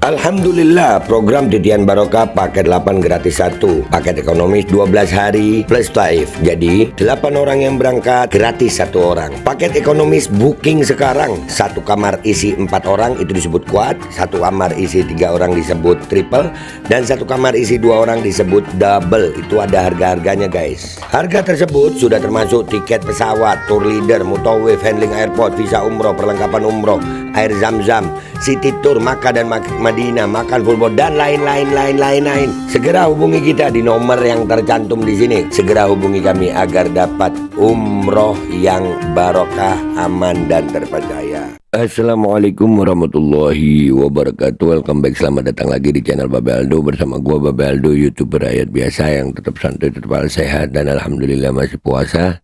Alhamdulillah, program Titian Barokah paket 8 gratis 1, paket ekonomis 12 hari plus live. Jadi 8 orang yang berangkat gratis 1 orang. Paket ekonomis booking sekarang, 1 kamar isi 4 orang itu disebut quad, 1 kamar isi 3 orang disebut triple, dan 1 kamar isi 2 orang disebut double. Itu ada harga-harganya guys. Harga tersebut sudah termasuk tiket pesawat, tour leader, mutawif, handling airport, visa umroh, perlengkapan umroh, air zam-zam, city tour, Makkah dan Madinah, makan full board, dan lain-lain. Segera hubungi kita di nomor yang tercantum di sini. Segera hubungi kami agar dapat umroh yang barokah, aman dan terpercaya. Assalamualaikum warahmatullahi wabarakatuh. Welcome back, selamat datang lagi di channel Babe Aldo bersama gua Babe Aldo, YouTuber rakyat biasa yang tetap santai, tetap sehat, dan alhamdulillah masih puasa.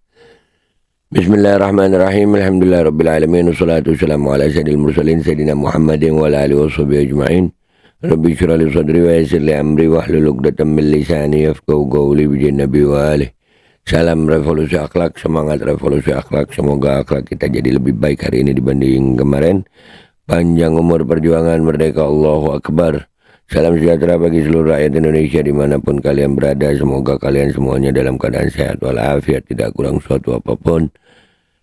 Bismillahirrahmanirrahim. Alhamdulillahirrabbilalamin. Wassalatu wassalamu ala sayyidil mursalin Sayyidina Muhammadin wa ala alihi washabihi ajma'in. Rabbi syrah li sadri wa yassir li amri wahlul 'uqdatam min lisani yafqahu qawli bi nabi wa alihi. Salam revolusi akhlak, semangat revolusi akhlak. Semoga akhlak kita jadi lebih baik hari ini dibanding kemarin. Panjang umur perjuangan, merdeka, Allahu Akbar. Salam sejahtera bagi seluruh rakyat Indonesia dimanapun kalian berada. Semoga kalian semuanya dalam keadaan sehat walafiat, tidak kurang suatu apapun.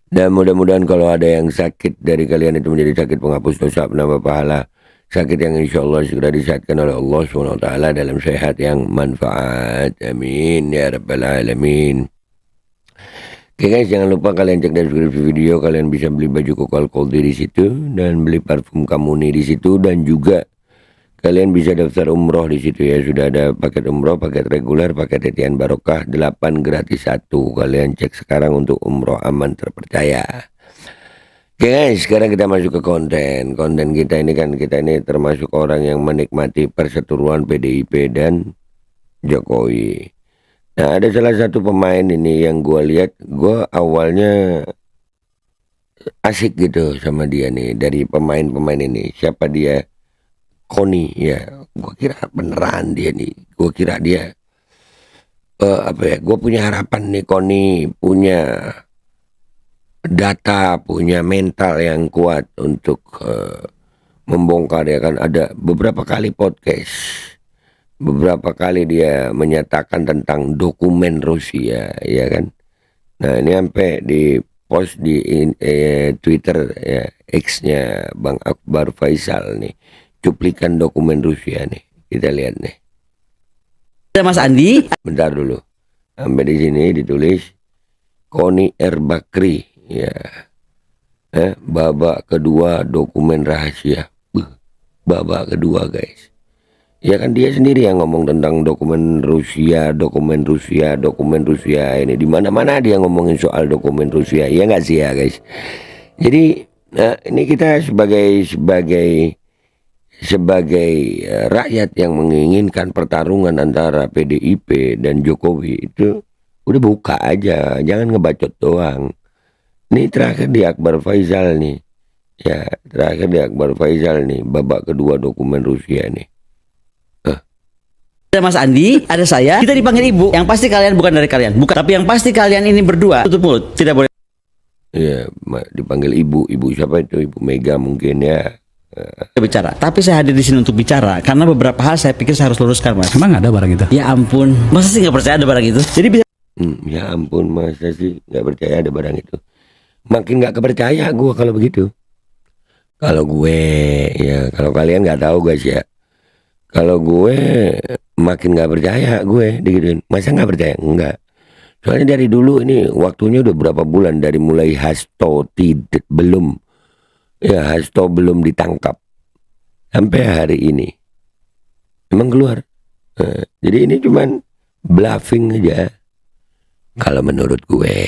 Dan mudah-mudahan kalau ada yang sakit dari kalian itu menjadi sakit penghapus dosa, penambah pahala. Sakit yang insya Allah segera disehatkan oleh Allah SWT dalam sehat yang manfaat. Amin ya rabbal alamin. Oke guys, jangan lupa kalian cek deskripsi video. Kalian bisa beli baju Kokal Koldi di situ dan beli parfum Kamuni di situ, dan juga kalian bisa daftar umroh di situ ya. Sudah ada paket umroh, paket reguler, paket Titian Barokah 8 gratis 1. Kalian cek sekarang untuk umroh aman terpercaya. Oke guys, sekarang kita masuk ke konten. Konten kita ini kan, kita ini termasuk orang yang menikmati perseteruan PDIP dan Jokowi. Nah, ada salah satu pemain ini yang gue lihat, gue awalnya asik gitu sama dia nih. Dari pemain-pemain ini, siapa dia? Koni ya, gue kira beneran dia nih, gue kira dia gue punya harapan nih, Koni punya data, punya mental yang kuat untuk membongkar ya kan. Ada beberapa kali podcast, beberapa kali dia menyatakan tentang dokumen Rusia ya kan. Nah ini sampai di post di Twitter ya, X-nya Bang Akbar Faisal nih, cuplikan dokumen Rusia nih, kita lihat nih. Mas Andi, bentar dulu, sampai di sini ditulis Koni Erbakri ya, babak kedua dokumen rahasia. Babak kedua guys, ya kan dia sendiri yang ngomong tentang dokumen Rusia ini. Di mana-mana dia ngomongin soal dokumen Rusia, ya nggak sih ya guys. Jadi ini kita sebagai rakyat yang menginginkan pertarungan antara PDIP dan Jokowi itu udah buka aja, jangan ngebacot doang. Ini terakhir di Akbar Faisal nih, ya terakhir di Akbar Faisal nih, babak kedua dokumen Rusia nih. ada Mas Andi, ada saya, kita dipanggil ibu. Yang pasti kalian bukan dari kalian, bukan. Tapi yang pasti kalian ini berdua tutup mulut, tidak boleh. Iya, dipanggil ibu siapa itu? Ibu Mega mungkin ya. Bicara, tapi saya hadir di sini untuk bicara karena beberapa hal saya pikir saya harus luruskan, Mas. Emang ada barang itu? Ya ampun, masa sih nggak percaya ada barang itu? Jadi bisa. Ya ampun, masa sih nggak percaya ada barang itu? Makin nggak kepercaya gue kalau begitu. Kalau gue, ya kalau kalian nggak tahu guys ya, kalau gue makin nggak percaya gue digituin. Masa nggak percaya? Enggak. Soalnya dari dulu ini waktunya udah berapa bulan, dari mulai Hasto belum ditangkap sampai hari ini emang keluar. Jadi ini cuman bluffing aja kalau menurut gue,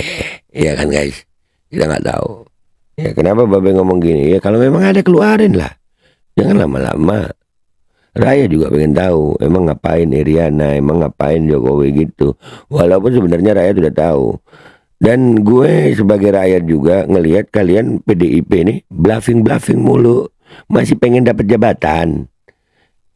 ya kan guys. Kita nggak tahu ya kenapa Babe ngomong gini. Ya kalau memang ada, keluarin lah, jangan lama-lama. Raya juga pengen tahu emang ngapain Iriana, emang ngapain Jokowi gitu. Walaupun sebenarnya rakyat sudah tahu. Dan gue sebagai rakyat juga ngelihat kalian PDIP ini bluffing mulu, masih pengen dapat jabatan,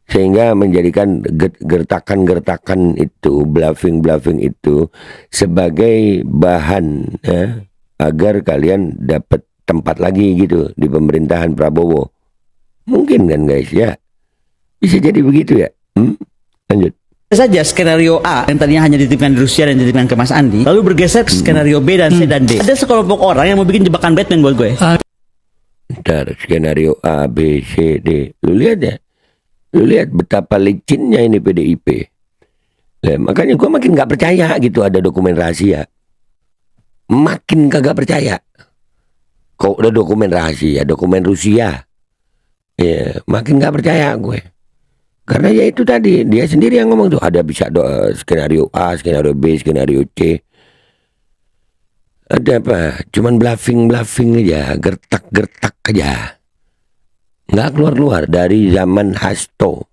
sehingga menjadikan gertakan itu, bluffing itu sebagai bahan ya, agar kalian dapat tempat lagi gitu di pemerintahan Prabowo. Mungkin kan guys ya. Bisa jadi begitu ya? Lanjut. saja skenario A yang tadinya hanya dititipkan di Rusia dan dititipkan ke Mas Andi, lalu bergeser ke skenario B dan C dan D. Ada sekelompok orang yang mau bikin jebakan Batman buat gue. Ntar skenario A, B, C, D. Lu lihat ya? Lu lihat betapa licinnya ini PDIP. Nah, makanya gue makin gak percaya gitu ada dokumen rahasia. Makin kagak percaya. Kok udah dokumen rahasia, dokumen Rusia. Ya, makin gak percaya gue. Karena ya itu tadi, dia sendiri yang ngomong tuh, ada bisa skenario A, skenario B, skenario C. Ada apa? Cuman bluffing aja, gertak aja. Nggak keluar dari zaman Hasto.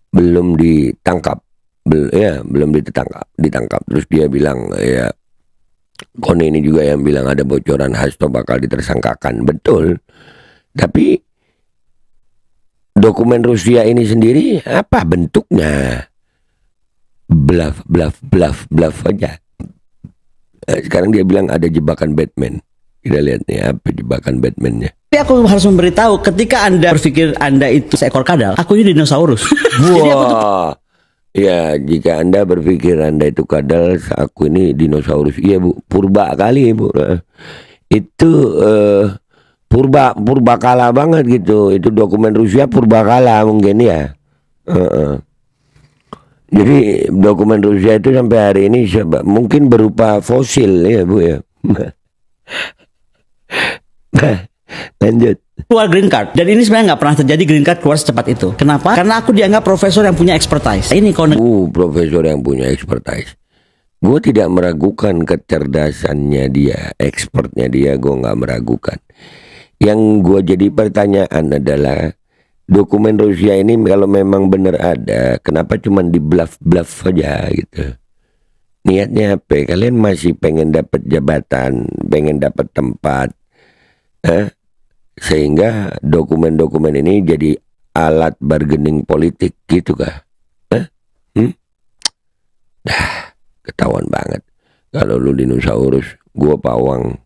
Belum ditangkap. Belum ditangkap. Terus dia bilang, ya, Koni ini juga yang bilang ada bocoran Hasto bakal ditersangkakan. Betul. Tapi dokumen Rusia ini sendiri apa bentuknya? Bluff aja. Sekarang dia bilang ada jebakan Batman. Kita lihat nih apa jebakan Batman-nya. Tapi aku harus memberitahu, ketika Anda berpikir Anda itu seekor kadal, aku ini dinosaurus. Jadi aku tuh... Ya, jika Anda berpikir Anda itu kadal, aku ini dinosaurus. Iya Bu, purba kali Bu. Itu purba kala banget gitu. Itu dokumen Rusia purba kala mungkin ya. Jadi dokumen Rusia itu sampai hari ini mungkin berupa fosil ya Bu ya. Lanjut. Keluar green card, dan ini sebenarnya nggak pernah terjadi green card keluar secepat itu. Kenapa? Karena aku dianggap profesor yang punya expertise. Ini profesor yang punya expertise. Gue tidak meragukan kecerdasannya dia, expertnya dia, gue nggak meragukan. Yang gue jadi pertanyaan adalah dokumen Rusia ini kalau memang benar ada, kenapa cuma di bluff saja gitu? Niatnya apa? Kalian masih pengen dapat jabatan, pengen dapat tempat, sehingga dokumen-dokumen ini jadi alat bargaining politik gitu kah? Ketahuan banget. Kalau lu dinosaurus, gua pawang.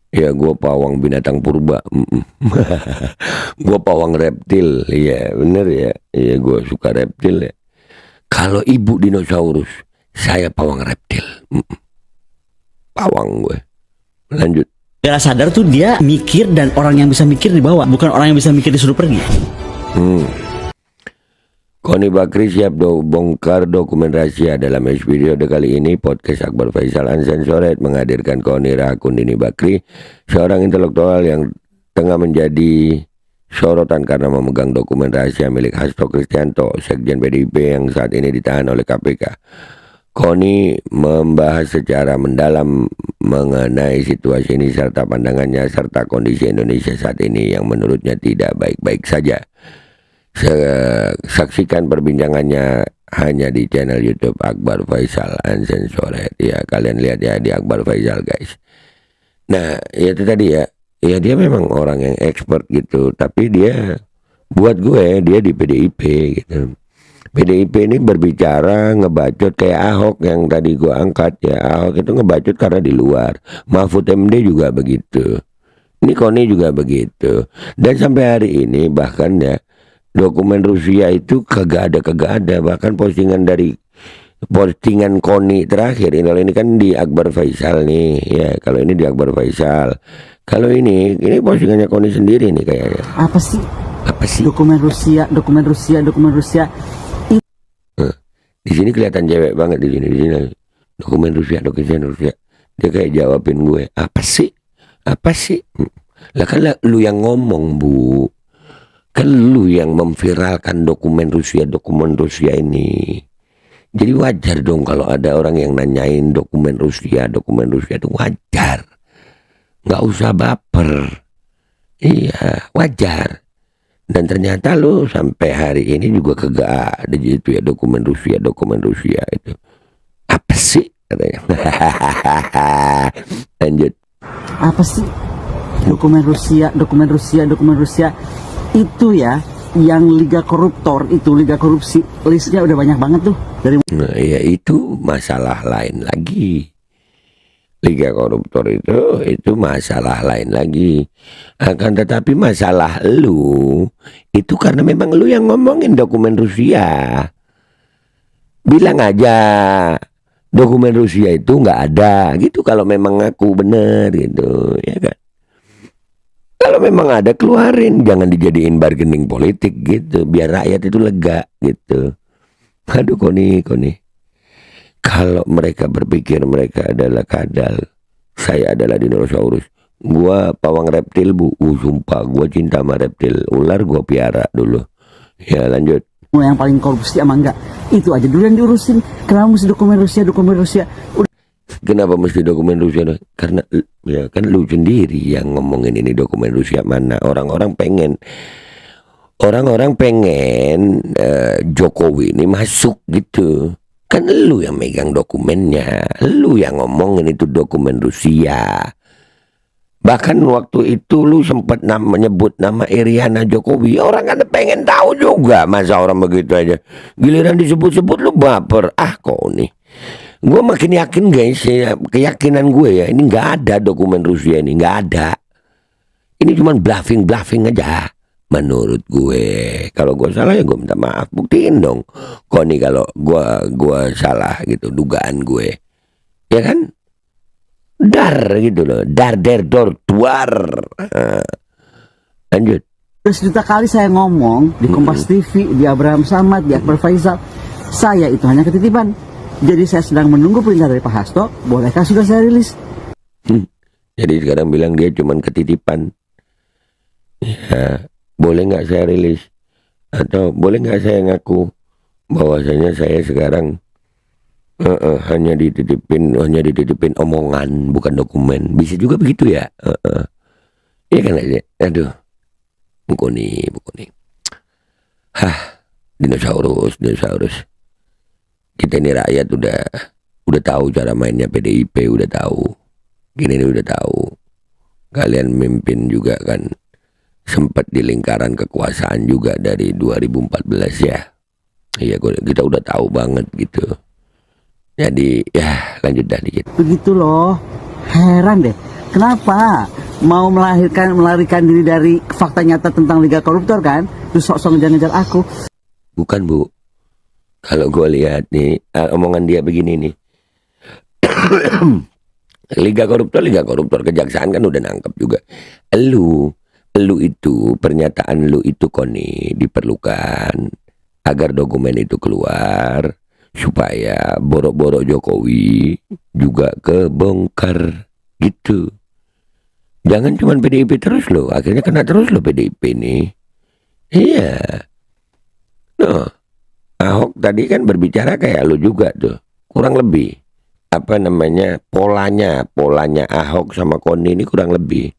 Ya gua pawang binatang purba. Gua pawang reptil. Iya bener ya. Iya gua suka reptil ya. Kalau ibu dinosaurus, saya pawang reptil. Pawang gue. Lanjut. Gak sadar tuh dia mikir, dan orang yang bisa mikir dibawa, bukan orang yang bisa mikir disuruh pergi. Koni Bakri siap bongkar dokumen rahasia. Dalam video kali ini podcast Akbar Faisal Uncensored menghadirkan Koni Rakundini Bakri, seorang intelektual yang tengah menjadi sorotan karena memegang dokumen rahasia milik Hasto Kristianto, Sekjen PDIP yang saat ini ditahan oleh KPK. Koni membahas secara mendalam mengenai situasi ini serta pandangannya serta kondisi Indonesia saat ini yang menurutnya tidak baik-baik saja. Saksikan perbincangannya hanya di channel YouTube Akbar Faisal Uncensored. Ya kalian lihat ya di Akbar Faisal guys. Nah itu tadi ya. Ya dia memang orang yang expert gitu. Tapi dia buat gue dia di PDIP gitu. PDIP ini berbicara ngebacot kayak Ahok yang tadi gua angkat ya. Ahok itu ngebacot karena di luar. Mahfud MD juga begitu. Ini Koni juga begitu. Dan sampai hari ini bahkan ya dokumen Rusia itu kagak ada. Bahkan postingan Koni terakhir ini kan di Akbar Faisal nih ya. Kalau ini di Akbar Faisal. Kalau ini postingannya Koni sendiri nih kayaknya. Apa sih? Dokumen Rusia. Di sini kelihatan cewek banget di sini. Dokumen Rusia. Dia kayak jawabin gue, apa sih? Lah kan lu yang ngomong Bu. Kan lu yang memviralkan dokumen Rusia ini. Jadi wajar dong kalau ada orang yang nanyain dokumen Rusia itu wajar. Nggak usah baper. Iya, wajar. Dan ternyata lu sampai hari ini juga kagak ada gitu ya dokumen Rusia itu. Apa sih katanya? Lanjut. Apa sih dokumen Rusia itu ya, yang liga koruptor itu, liga korupsi, listnya udah banyak banget tuh dari. Nah ya itu masalah lain lagi. Liga Koruptor itu masalah lain lagi. Akan tetapi masalah lu itu karena memang lu yang ngomongin dokumen Rusia. Bilang aja dokumen Rusia itu nggak ada gitu kalau memang aku bener gitu, ya kan? Kalau memang ada keluarin, jangan dijadiin bargaining politik gitu, biar rakyat itu lega gitu. Aduh Koni. Kalau mereka berpikir mereka adalah kadal, saya adalah dinosaurus. Gua pawang reptil bu, sumpah gua cinta sama reptil. Ular gua piara dulu. Ya lanjut. Yang paling korupsi ama enggak? Itu aja dulu yang diurusin. Kenapa mesti dokumen Rusia? Kenapa mesti dokumen Rusia? Karena ya kan lu sendiri yang ngomongin ini dokumen Rusia mana. Orang-orang pengen Jokowi ini masuk gitu. Kan lu yang megang dokumennya, lu yang ngomongin itu dokumen Rusia. Bahkan waktu itu lu sempat menyebut nama Iriana Jokowi. Orang kan pengen tahu juga, masa orang begitu aja. Giliran disebut-sebut lu baper. Kok nih. Gue makin yakin guys, ya, keyakinan gue ya, ini nggak ada dokumen Rusia ini, nggak ada. Ini cuma bluffing aja. Menurut gue, kalau gue salah ya gue minta maaf, buktiin dong. Kok nih kalau gue salah gitu, dugaan gue, ya kan? Dar gitu loh, dar der dor duar. Lanjut. Terus juta kali saya ngomong di Kompas TV, di Abraham Samad, di Akbar Faisal, saya itu hanya ketitipan. Jadi saya sedang menunggu perintah dari Pak Hasto, bolehkah sudah saya rilis? Jadi sekarang bilang dia cuma ketitipan. Ya, boleh nggak saya rilis? Atau boleh nggak saya ngaku bahwasanya saya sekarang hanya dititipin omongan, bukan dokumen. Bisa juga begitu ya? Iya kan aja. Aduh, buku nih. Dinosaurus. Kita ini rakyat udah tahu cara mainnya PDIP, udah tahu. Gini nih udah tahu. Kalian mimpin juga kan sempat di lingkaran kekuasaan juga dari 2014 ya. Iya, kita udah tahu banget gitu. Jadi ya lanjut dah dikit. Begitu loh, heran deh. Kenapa mau melarikan diri dari fakta nyata tentang Liga Koruptor kan? Terus sok-sok ngejar-ngejar aku. Bukan bu. Kalau gue lihat nih omongan dia begini nih. Liga koruptor kejaksaan kan udah nangkep juga. Lu itu pernyataan lu itu Koni diperlukan agar dokumen itu keluar supaya borok-borok Jokowi juga kebongkar gitu. Jangan cuma PDIP terus loh, akhirnya kena terus loh PDIP nih. Iya. Noh, Ahok tadi kan berbicara kayak lu juga tuh, kurang lebih apa namanya polanya Ahok sama Koni ini kurang lebih.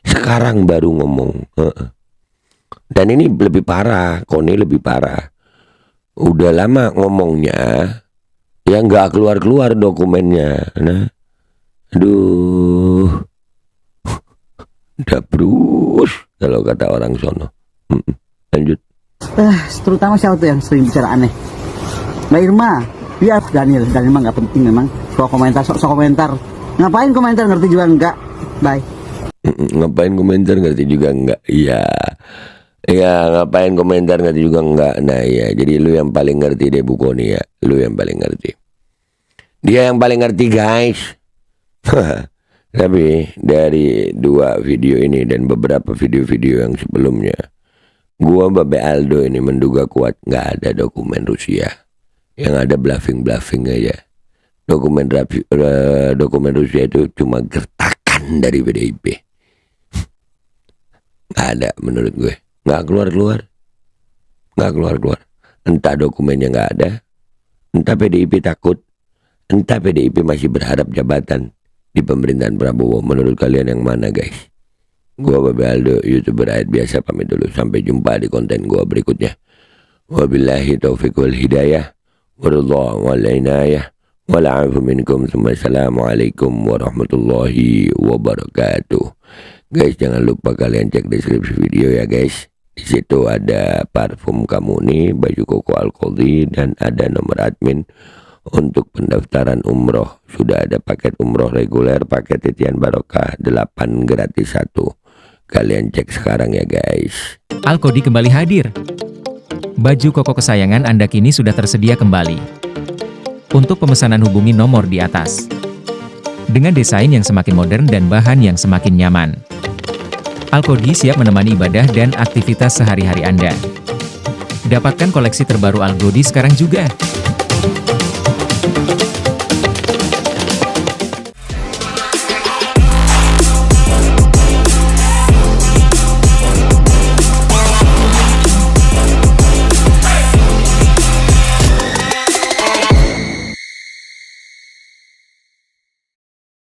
Sekarang baru ngomong. Dan ini lebih parah, Koni lebih parah. Udah lama ngomongnya, ya nggak keluar dokumennya. Nah, aduh, udah brus kalau kata orang sono. Lanjut. Terutama siapa tuh yang sering bicara aneh? Mbak Irma, biar Daniel mah nggak penting memang. Sok komentar. Ngapain komentar ngerti juga enggak? Bye. Ngapain komentar ngerti juga enggak? Iya. Ya ngapain komentar ngerti juga enggak. Nah ya, jadi lu yang paling ngerti deh Bu Koni ya. Lu yang paling ngerti. Dia yang paling ngerti guys. Tapi dari 2 video ini dan beberapa video-video yang sebelumnya, gua Babe Aldo ini menduga kuat nggak ada dokumen Rusia. Yang ada bluffing aja. Dokumen Rusia itu cuma gertakan dari PDIP. Nggak ada menurut gue. Nggak keluar. Entah dokumennya nggak ada, entah PDIP takut, entah PDIP masih berharap jabatan di pemerintahan Prabowo. Menurut kalian yang mana guys? Gua Babe Aldo, YouTuber rakyat biasa, pamit dulu. Sampai jumpa di konten gua berikutnya. Wabillahi taufiq wal hidayah, wallahu wal inayah, wal afu minkum. Assalamualaikum warahmatullahi wabarakatuh. Guys, jangan lupa kalian cek deskripsi video ya guys. Di situ ada parfum kamu nih, baju koko alkoholi, dan ada nomor admin Untuk pendaftaran umroh, sudah ada paket umroh reguler, paket titian barokah 8 gratis 1. Kalian cek sekarang ya guys. Alkodi kembali hadir. Baju koko kesayangan Anda kini sudah tersedia kembali. Untuk pemesanan hubungi nomor di atas. Dengan desain yang semakin modern dan bahan yang semakin nyaman. Alkodi siap menemani ibadah dan aktivitas sehari-hari Anda. Dapatkan koleksi terbaru Alkodi sekarang juga.